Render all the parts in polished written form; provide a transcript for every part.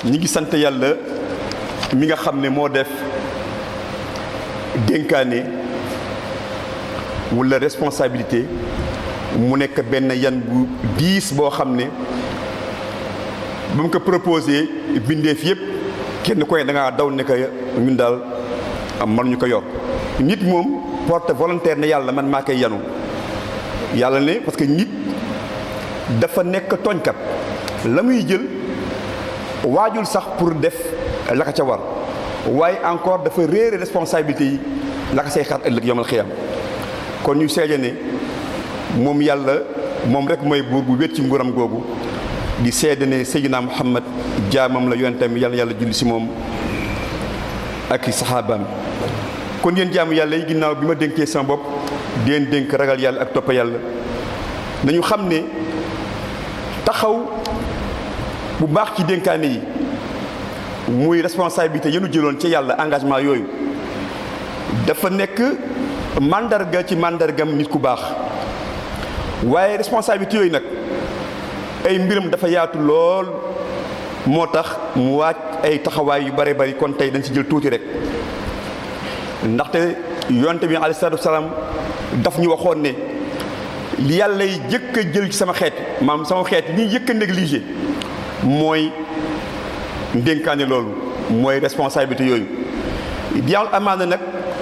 ñi ngi sant yàlla mi nga xam ne moo def dénkaane wala responsabilité mu nekk benn yan bu diis boo xam ne ba mu ko proposé bindeef yëpp kenn koy da ngaa daw ne ko ñun daal mënuñu ko yor. nit moom porte volontaire ne yàlla man maa koy yanu yàlla ne parce que nit dafa nekk tooñkat la muy jël waajul sax pour def la ko ca war waaye encore dafa réere responsabilité yi la ko say xar ëllëg yomal xiyam kon ñu seede ne moom yàlla moom rek mooy buur bu wét ci nguuram googu di seede ne Seydina Muhammad jaamam la yonentam yàlla yàlla julli si moom ak saxaabaam. kon yéen jaamu yàlla yi ginnaaw bi ma dénkee sama bopp di leen dénk ragal yàlla ak topp yàlla nañu xam ne taxaw bu baax ci dénkaane yi muy responsabilité yenu jëloon ci yàlla engagement yooyu dafa nekk mandarga ci mandargam nit ku baax waaye responsabilité yooyu nag ay mbiram dafa yaatu lool moo tax mu waaj ay taxawaay yu bare bari kon tey dañ ci jël tuuti rek ndaxte yonte bi alayhi salaatu wasalaam daf ñu waxoon ne li yàlla yi jëkk a jël ci sama xeet maam sama xeet li jëkk a négligé mooy ndénkaane loolu mooy responsabilité yooyu di yàlla amaana nag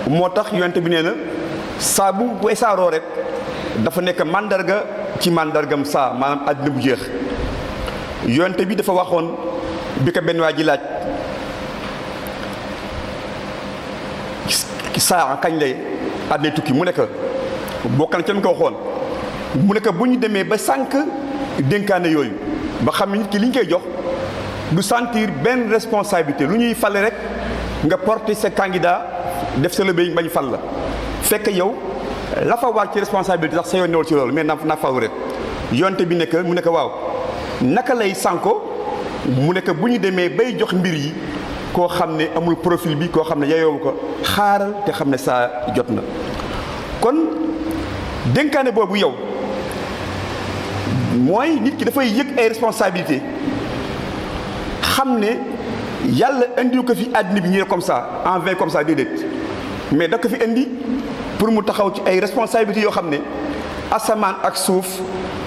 moo tax yonte bi nee na saa bu weesaaroo rek dafa nekk mandarga ci mandargam saa maanaam àddina bu jeex yonte bi dafa waxoon bi ko benn waa ji laaj saa kañ lay àddina tukki mu nekk bokk na ca mu ko waxoon mu nekk bu ñu demee ba sànq dénkaane yooyu ba xam ne nit ki li ñu koy jox du sentir benn responsabilité lu ñuy fale rek nga porter sa candidat def sa lobbying bañ fal la fekk yow la fa war ci responsabilité sax sa yoon newul ci loolu mais na faw rek yonte bi nekk mu nekk waaw naka lay sànko mu nekk bu ñu demee bay jox mbir yi koo xam ne amul profil bi koo xam ne yeyoowu ko xaaral te xam ne saa jot na kon dénkaane boobu yow mooy nit ki dafay yëg ay responsabilité xam ne yàlla indiwu ko fi àddina bi ñëwee comme ça en vain comme ça déedéet mais da ko fi indi pour mu taxaw ci ay responsabilités yoo xam ne asamaan ak suuf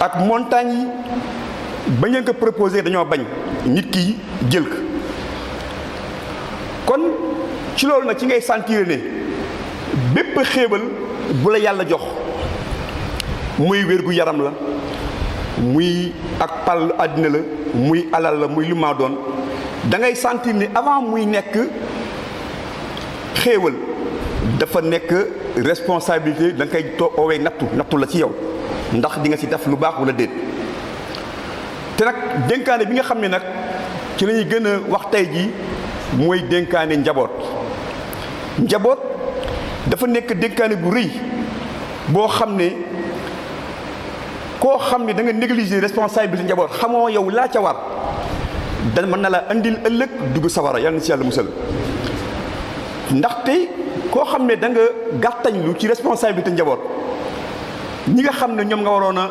ak montagne yi ba ngeen ko proposé dañoo bañ nit ki jël ko kon ci loolu nag ci ngay sentir ne bépp xéebal bu la yàlla jox muy wér gu yaram la muy ak pal àddina la muy alal la muy lu maa doon da ngay sentir ne avant muy nekk xéewal dafa nekk responsabilité da nga koy oowee nattu la ci yow ndax di nga ci def lu baax wala déet te nag dénkaane bi nga xam ne nag ci la ñuy gën a wax tey jii mooy dénkaane njaboot dafa nekk dénkaane bu rëy boo xam ne koo xam ne da nga négliger responsabilité njaboot xamoo yow laa ca war da mën na la andil ëllëg dugg sawara yàlla na ci yàlla musal ndaxte koo xam ne da nga gàttañlu ci responsabilité njaboot ñi nga xam ne ñoom nga waroon a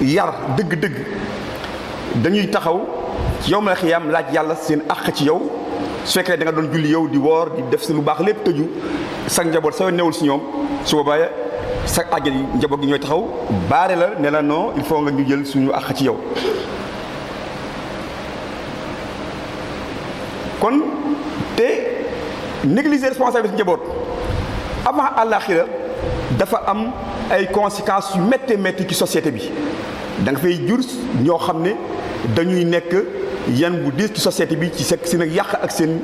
yar dëgg-dëgg dañuy taxaw ci yow ma la xiyaam laaj yàlla seen àq ci yow su fekkee da nga doon julli yow di woor di def si lu baax lépp tëju sa njaboot sa newul si ñoom su boobaa sa àjjana yi njaboot gi ñooy taxaw baare la ne la non il faut nga ñu jël suñu àq ci yow kon te négliger responsabilité njaboot avant àllaaxira dafa am ay conséquences yu métti ci société bi da nga fay jur ñoo xam ne dañuy nekk yan bu diis ci société bi ci seen ak yàq ak seen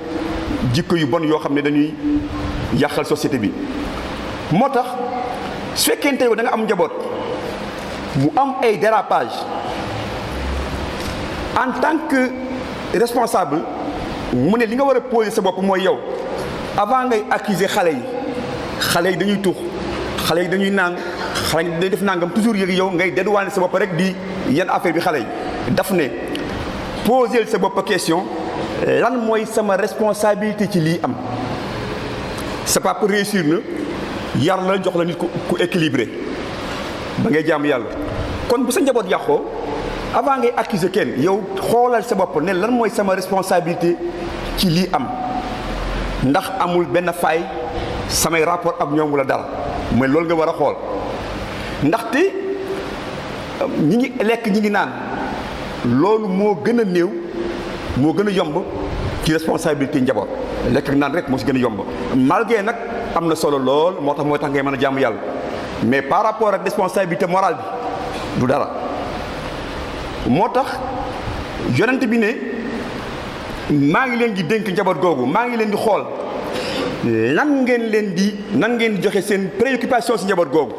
jikko yu bon yoo xam ne dañuy yàqal société bi moo tax su fekkente yow da nga am njaboot mu am ay dérapage en tant que responsable mu ne li nga war a poser sa bopp mooy yow avant ngay accuser xale yi dañuy tuux xale yi dañuy naan xale yi day def nangam toujours yëg yow ngay dédouaner sa bopp rek di yan affaire bi xale yi daf ne poser sa bopp question lan mooy sama responsabilité ci lii am sa papa réussir na yar la jox la nit ku équilibré ba ngay jaamu yàlla kon bu sa njaboot yàqoo avant ngay accuser kenn yow xoolal sa bopp ne lan mooy sama responsabilité ci lii am ndax amul benn faay samay rapport ak ñoom wala dara mooy loolu nga war a xool ndaxte ñi ngi lekk ñi ngi naan loolu moo gën a néew moo gën a yomb ci responsabilité njaboot lekk ak naan rek moo si gën a yomb malgré nag am na solo lool moo tax mooy tax ngay mën a jaamu yàlla mais par rapport ak responsabilité morale bi du dara moo tax yonent bi ne maa ngi leen di dénk njaboot googu maa ngi leen di xool nan ngeen di joxe seen préoccupation si njaboot googu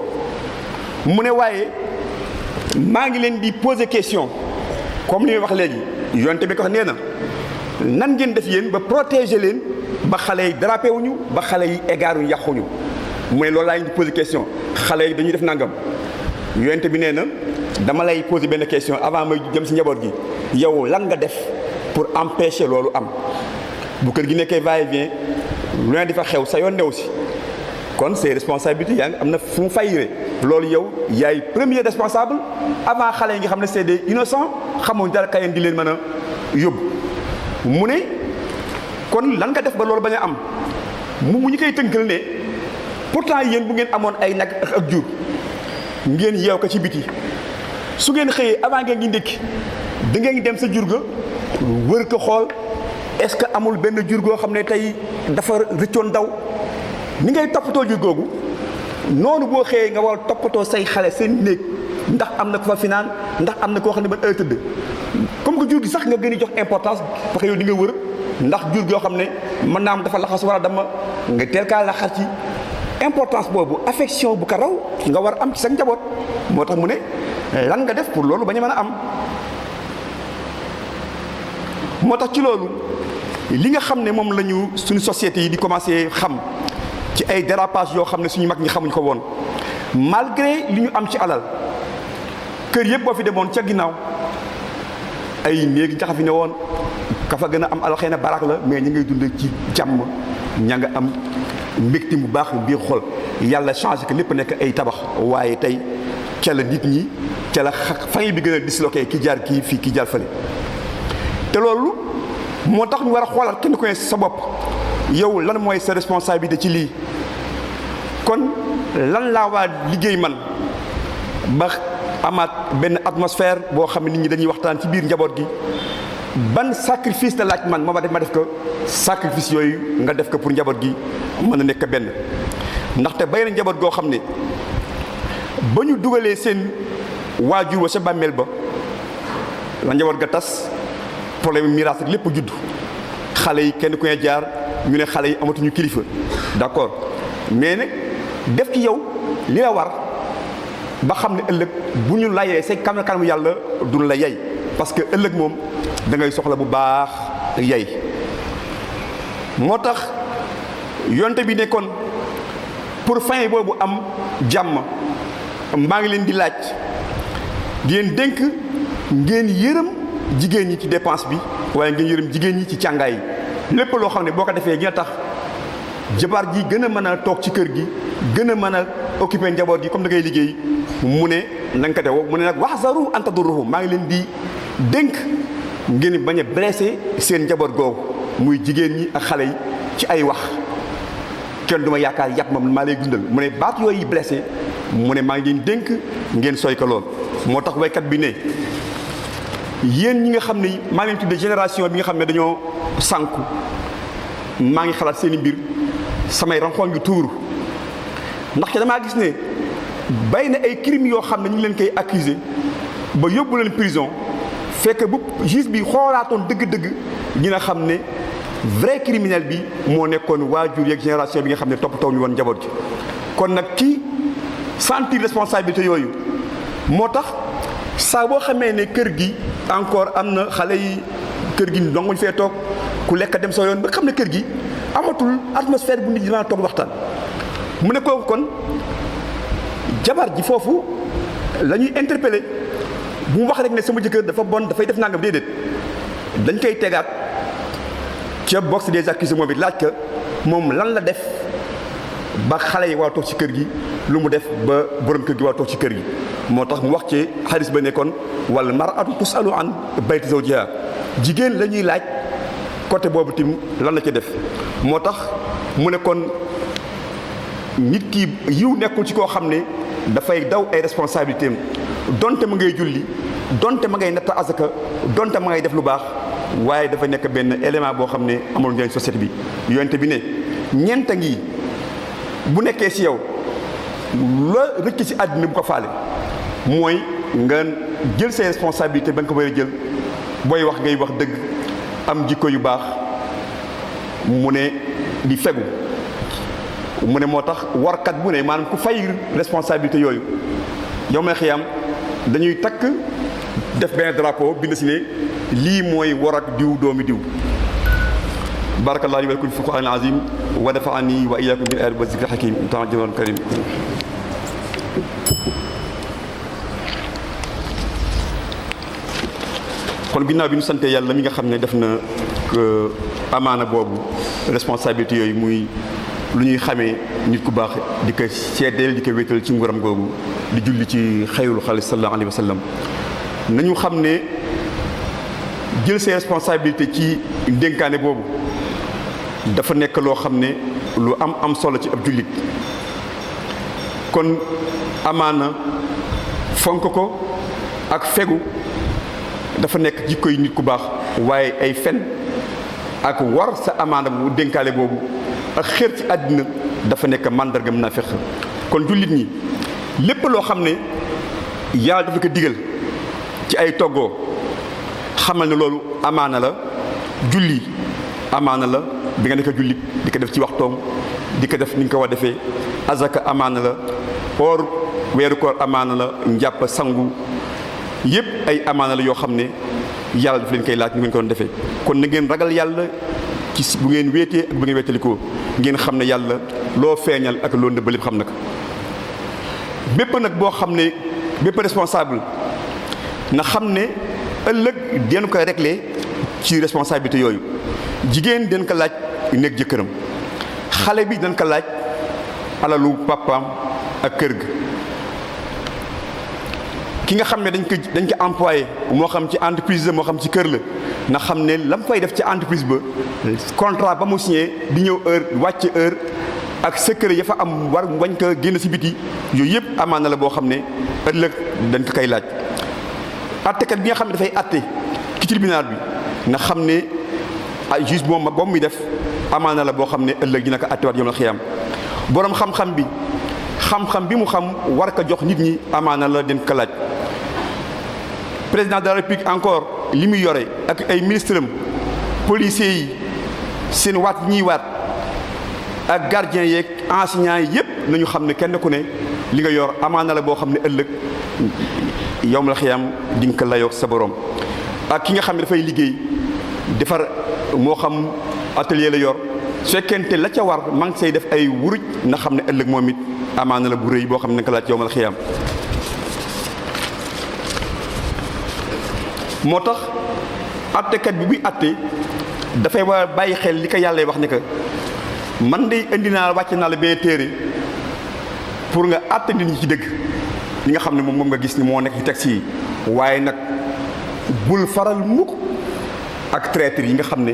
mu ne waaye maa ngi leen di poser question comme li may wax léegi yonent bi ko wax nee na nan ngeen def yéen ba protéger leen ba xale yi dérapé wuñu ba xale yi égaaruñu yàquñu mu ne loolu laa leen di poser question xale yi dañuy def nangam yonent bi nee na dama lay poser benn question avant may jëm si njaboot gi yow lan nga def pour empêcher loolu am bu kër gi nekkee va-et-vient lu ne di fa xew sa yoon new si kon c'est responsabilité yaa ngi am na fu mu fayire loolu yow yaay premier responsable avant xale yi nga xam ne c'est des innocents xamuñ dara kayen di leen mën a yóbbu mu ne kon lan nga def ba loolu bañ a am mu ñu koy tënkal ne pourtant yéen bu ngeen amoon ay nag ak jur ngeen yeew ko ci biti su ngeen xëyee avant ngeen ngi ndékki da ngeen dem sa jur ga wër ko xool est-ce que amul benn jur goo xam ne tey dafa rëccoon daw ni ngay toppatoo jur googu noonu boo xëyee nga war a toppatoo say xale seen néeg ndax am na ko fa finaan ndax am na koo xam ne ban heure tëdd comme que jur gi sax nga gën a jox importance parce que yow di nga wër ndax jur goo xam ne mën naa am dafa laxas wala dama nga teel kaa laxas ci importance boobu affection bu ko raw nga war am ci sa njaboot moo tax mu ne lan nga def pour loolu bañ a mën a am moo tax ci loolu li nga xam ne moom la ñu suñu société yi di commencé xam ci ay dérapage yoo xam ne suñu mag ñi xamuñ ko woon malgré li ñu am ci alal kër yëpp boo fi demoon ca ginnaaw ay néegi jaxa fi ne woon ka fa gën a am alal xëy na baraak la mais ñi ngay dund ci jàmm ña nga am mbégte bu baax biir xol yàlla changé que lépp nekk ay tabax waaye tey ca la nit ñi ca la famille bi gën a disloqué ki jaar kii fii ki jaar fële te loolu moo tax ñu war a xoolaat kenn ku ne sa bopp yow lan mooy sa responsabilité ci lii kon lan laa waa liggéey man ba amaat benn atmosphère boo xam ne nit ñi dañuy waxtaan ci biir njaboot gi ban sacrifice la laaj man ma def ko sacrifice yooyu nga def ko pour njaboot gi mën a nekk benn ndaxte bay na njaboot goo xam ne ba ñu dugalee seen waajur wa sa bàmmeel ba la njaboot ga tas problème miraas ak lépp judd xale yi kenn ku ne jaar ñu ne xale yi amatuñu kilifa d'accord mais nag def ci yow li la war ba xam ne ëllëg bu ñu layee say kanamu yàlla duñ la yey parce que ëllëg moom da ngay soxla bu baax yey moo tax yonte bi nekkoon pour fin boobu am jàmm maa ngi leen di laaj di leen dénk ngeen yërëm jigéen ñi ci dépense bi waaye ngeen yërëm jigéen ñi ci càngaay yi lépp loo xam ne boo ko defee dina tax jabar ji gën a mën a toog ci kër gi gën a mën a occuper njaboot gi comme da ngay liggéey mu ne na nga ko def mu ne nag wahzaru an tadurruhum maa ngi leen di dénk ngeen bañ a blessé seen njaboot googu muy jigéen ñi ak xale yi ci ay wax kenn du ma yaakaar yàpp moom maa lay dundal mu ne baat yooyu blessé mu ne maa ngi leen dénk ngeen sooy ko lool moo tax waykat bi ne yéen ñi nga xam ne maa ngi leen tuddee génération bi nga xam ne dañoo sànku maa ngi xalaat seen i mbir samay ranxoon ngi tuuru ndaxte damaa gis ne bay na ay crimes yoo xam ne ñu ngi leen koy accuser ba yóbbu leen prison fekk bu juge bi xoolaatoon dëgg-dëgg dina xam ne vrai criminel bi moo nekkoon waajur yeeg génération bi nga xam ne toppatoo ñu woon njaboot ji kon nag kii sentir responsabilité yooyu moo tax saa boo xamee ne kër gi encore am na xale yi kër gi donguñ fee toog ku lekk dem soo yoon ba xam ne kër gi amatul atmosphère bu nit dinaa toog waxtaan mu ne kooku kon jabar ji foofu la ñuy interpeller bu mu wax rek ne sama jëkkër dafa bon dafay def nangam déedéet dañ koy tegaat ca box des accusés moom it laaj ka moom lan la def ba xale yi war a toog ci kër gi lu mu def ba borom kër gi war a toog ci kër gi moo tax mu wax ci xadis ba nekkoon wal mar'atu tusalu an bayti zawjiha jigéen la ñuy laaj côté boobu tim lan la ci def moo tax mu ne kon nit ki yiw nekkul ci koo xam ne dafay daw ay responsabilité am donte ma ngay julli donte ma ngay natt asaka donte ma ngay def lu baax waaye dafa nekk benn élément boo xam ne amul njëriñ société bi yonte bi ne ñeenta ngi bu nekkee ci yow la rëcc ci àddina bu ko faale mooy nga jël say responsabilité ba nga ko war a jël booy wax ngay wax dëgg am jikko yu baax mu ne di fegu mu ne moo tax warkat bu ne maanaam ku fay responsabilité yooyu yow may xiyam dañuy takk def benn drapeau bind si ne lii mooy war ak diw doomi diw barakallahu li wa lakum fi l-Qur'an al-azim wa nafa'ani wa iyyakum bil ayati wa zikri hakim ta'ala karim kon ginnaaw bi ñu sante yàlla mi nga xam ne def na amaana boobu responsabilité yooyu muy lu ñuy xamee nit ku baax di ko seedeel di ko wéetal ci nguuram googu di julli ci xayrul xalq sallallahu alayhi wa sallam nañu xam ne jël ses responsabilités ci ndénkaane boobu dafa nekk loo xam ne lu am solo ci ab jullit kon amaana fonk ko ak fegu dafa nekk jikko yi nit ku baax waaye ay fen ak war sa amaana bu dénkaale boobu ak xër ci àddina dafa nekk màndargam naafeq kon jullit ñi lépp loo xam ne yàlla dafa ko digal ci ay toggoo xamal ne loolu amaana la julli amaana la bi nga nekk jullit di ko def ci waxtoom di ko def ni nga ko war defee azaka amaana la or weeru koor amaana la njàpp sangu yëpp ay amaana la yoo xam ne yàlla daf leen koy laaj ñu ngeen ko doon defee kon na ngeen ragal yàlla ci bu ngeen wéetee ak bu ngeen wéetalikoo ngeen xam ne yàlla loo feeñal ak loo nëbb lépp xam na ko bépp nag boo xam ne bépp responsable na xam ne ëllëg den ko réglé ci responsabilité yooyu jigéen den ko laaj nekk jëkkëram xale bi dañ ko laaj alalu papaam ak kër ga ki nga xam ne dañ ko employé moo xam ci entreprise la moo xam ci kër la na xam ne la mu fay def ci entreprise ba contrat ba mu signé di ñëw heure wàcc heure ak secret ya fa am war wañ ko génn si biti yooyu yëpp amaan na la boo xam ne ëllëg dañ ko koy laaj attekat bi nga xam ne dafay atte ci tribunal bi na xam ne ay juge moom boobu muy def amaan na la boo xam ne ëllëg dina ko attewaat yom la xiyam boroom xam-xam bi mu xam war ko jox nit ñi amaana la den ko laaj président de la république encore li muy yore ak ay ministre am policiers yi seen waat yi ñuy waat ak gardien yeeg enseignants yi yëpp nañu xam ne kenn ku ne li nga yor amaana la boo xam ne ëllëg yow la xiyam di nga ko layoog sa borom ak ki nga xam ne dafay liggéey defar moo xam atelier la yor su fekkente la ca war maa ngi say def ay wuruj na xam ne ëllëg moom it amaana la bu rëy boo xam ne nga ko laaj yowmal xiyaam moo tax attekat bi buy atte dafay war a bàyyi xel li ko yàlla wax ne que man de indi naa wàcc naa la benn téere pour nga atte nit ñi ci dëgg li nga xam ne moom nga gis ni moo nekk ci texte yi waaye nag bul faral mukk ak traître yi nga xam ne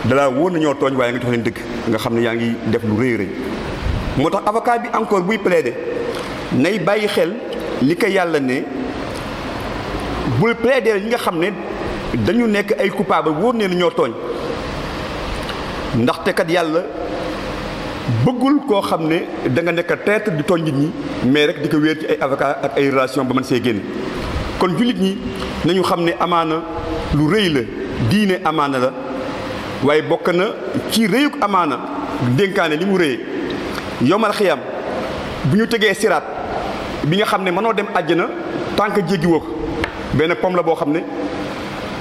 dalaa wóor na ñoo tooñ waaye nga jox leen dëgg nga xam ne yaa ngi def lu rëy rëy moo tax avocat bi encore buy plaider nay bàyyi xel li ko yàlla ne bul plaider ñi nga xam ne dañu nekk ay coupable wóor ne ñoo tooñ ndaxte kat yàlla bëggul koo xam ne da nga nekk traître di tooñ nit ñi mais rek di ko wéer ci ay avocat ak ay relation ba mën see génn kon jullit ñi nañu xam ne amaana lu rëy la diine amaana la waaye bokk na ci rëyuk amaana dénkaane li mu rëyee yomal xiyam bu ñu tegee siraat bi nga xam ne mënoo dem àjjana tant que jéggiwoo ko benn pom la boo xam ne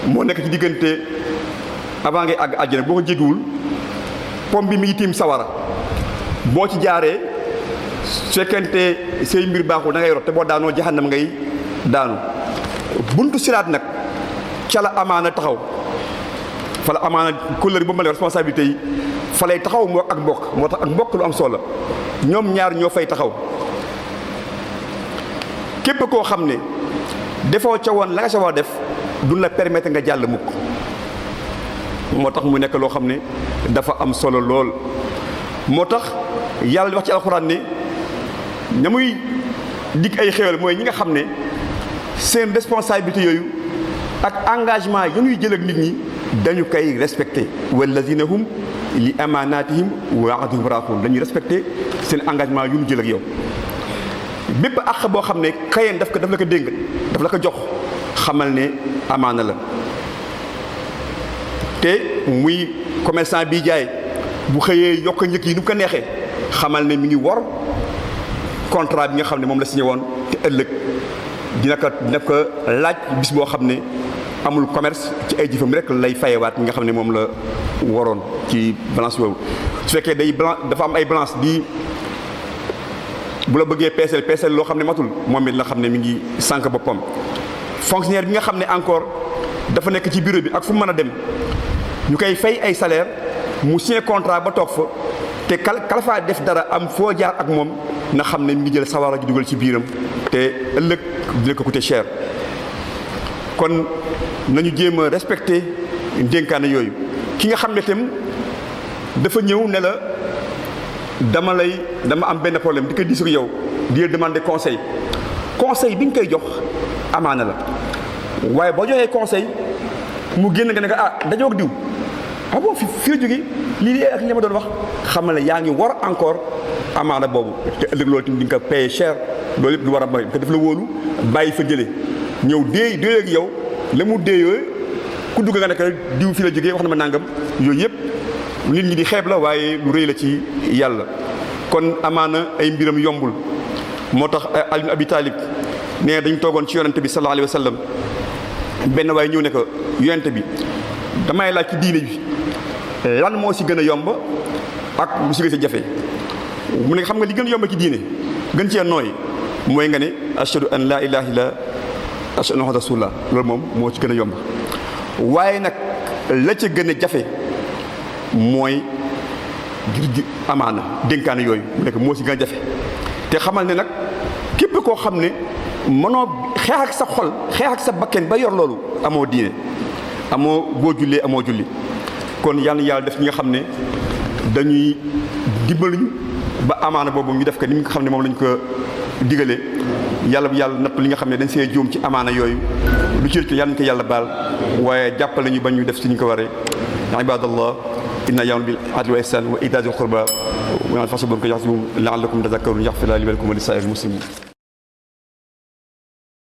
moo nekk ci diggante avant ngay àgg àjjana boo ko jéggiwul pom bi mi ngi tiim sawara boo ci jaaree su fekkente say mbir baaxul da ngay rot te boo daanoo jahannam ngay daanu buntu siraat nag ca la amaana taxaw fa la amaana kóllëre ba ma responsabilité yi fa lay taxaw moo ak mbokk moo tax ak mbokk lu am solo ñoom ñaar ñoo fay taxaw képp koo xam ne defoo ca woon la nga ca war a def duñ la permettre nga jàll mukk. moo tax mu nekk loo xam ne dafa am solo lool. moo tax yàlla di wax ci alxuraan ne ña muy dig ay xéwal mooy ñi nga xam ne seen responsabilité yooyu ak engagement yi ñuy jël ak nit ñi dañu koy respecté. wallazina hum li amaanaatihim wa ahdihim raa'uun dañuy respecté seen engagement yu ñu jël ak yow. bépp àq boo xam ne xëyeen daf la ko dénk daf la ko jox xamal ne amaana la. te muy commerçant bi jaay bu xëyee yokk njëkk yi nu ko neexee xamal ne mi ngi wor contrat bi nga xam ne moom la signé woon te ëllëg dina ko laaj bis boo xam ne amul commerce ci ay jëfam rek lay fayewaat ñi nga xam ne moom la waroon ci balance boobu. su fekkee dafa am ay balance di bu la bëggee peeseel loo xam ne matul moom it la xam ne mi ngi sànq boppam. fonctionnaire bi nga xam ne encore dafa nekk ci bureau bi ak fu mu mën a dem ñu koy fay ay salaire mu signé contrat ba toog fa te kala faa def dara am foo jaar ak moom na xam ne mi ngi jël sawara ji dugal ci biiram te ëllëg dina ko coûter cher. kon nañu jéem a respecté ndénkaane yooyu. ki nga xam ne tam dafa ñëw ne la dama am benn problème di ko diis ak yow di la demander conseil bi nga koy jox amaana la waaye boo joxee conseil mu génn nga ne ko dañoo ak diw bon fi la jógee lii ak li ma doon wax xamal ne yaa ngi war encore amaana boobu te ëllëg loolu tamit di nga ko payer cher loolu yëpp du war a may te daf la wóolu bàyyi fa jëlee ñëw déey ak yow la mu déeyoo ku dugg nga ne ko diw fi la jógee wax na ma nangam yooyu yëpp nit ñi di xeeb la waaye lu rëy la ci yàlla. kon amaana ay mbiram yombul moo tax Ali ibn Abi Talib nee dañ toogoon ci yonente bi sallallahu alayhi wa sallam benn waaye ñëw ne ko yonente bi damay laaj ci diine bi lan moo si gën a yomb ak lu si gën a jafe. mu ne xam nga li gën a yomb ci diine gën cee nooy mooy nga ne ashhadu an laa ilaaha illallaah ashhadu anna muhammadan rasuulullaah loolu moom moo ci gën a yomb. waaye nag la ca gën a jafe mooy ngir amaana dénkaane yooyu mu nekk moo si gën a jafe te xamal ne nag képp koo xam ne mënoo xeex ak sa xol xeex ak sa bakken ba yor loolu amoo diine amoo boo jullee amoo julli. kon yàlla def ñi nga xam ne dañuy dimbaluñu ba amaana boobu ñu def ko ni nga xam ne moom lañ ko digalee yàlla bu yàlla natt li nga xam ne dañ see juum ci amaana yooyu lu ci rëcc yàlla nañu ko yàlla baal waaye jàppale ñu ba ñu def ci ñu ko waree. ibadallah inna ya'muru bil adli wal ihsani wa ita'i zil qurba wa yanha 'anil fahsha'i wal munkari wal baghi ya'idhukum la'allakum tadhakkarun yaghfir li wa lakum wa li sa'iril muslimin.